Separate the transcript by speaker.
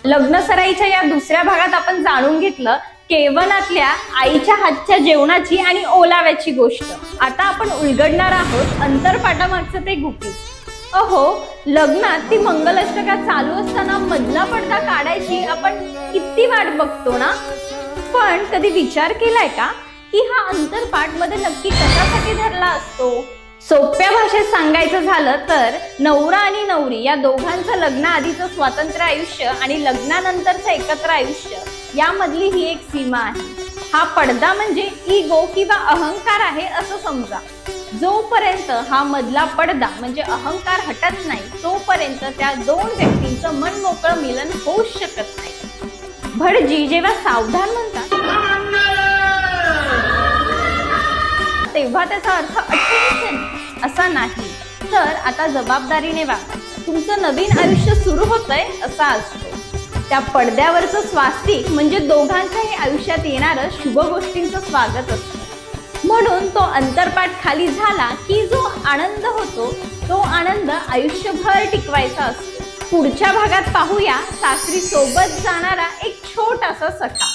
Speaker 1: लग्न सराईच्या या दुसऱ्या भागात आपण जाणून घेतलं केवनातल्या आईच्या हातच्या जेवणाची आणि ओलाव्याची गोष्ट. आता आपण उलगडणार आहोत अंतरपाटामागचं ते गुपित. अहो, लग्नात ती मंगलाष्टका चालू असताना मधला पडदा काढायची आपण किती वाट बघतो ना. पण कधी विचार केलाय का की हा अंतरपाट मध्ये नक्की कशासाठी धरला असतो? सोप्या भाषेत सांगायचं झालं तर नवरा आणि नवरी या दोघांचं लग्नाआधीचं स्वतंत्र आयुष्य आणि लग्नानंतरचं एकत्र आयुष्य यामधली ही एक सीमा आहे. हा पडदा म्हणजे इगो किंवा अहंकार आहे असं समजा. जोपर्यंत हा मधला पडदा म्हणजे अहंकार हटत नाही तोपर्यंत त्या दोन व्यक्तींचं मन मोकळं मिलन होऊच शकत नाही. भटजी जेव्हा सावधान म्हणतात तेव्हा त्याचा अर्थ अटेन्शन असा नाही, तर आता जबाबदारीने वागा. तुमचं नवीन आयुष्य सुरू होतंय असा असतो. त्या पडद्यावरचं स्वास्तिक म्हणजे दोघांच्याही आयुष्यात येणारं शुभ गोष्टींचं स्वागत असतं. म्हणून तो अंतरपाट खाली झाला की जो आनंद होतो तो आनंद आयुष्यभर टिकवायचा असतो. पुढच्या भागात पाहूया सासरी सोबत जाणारा एक छोटासा सखा.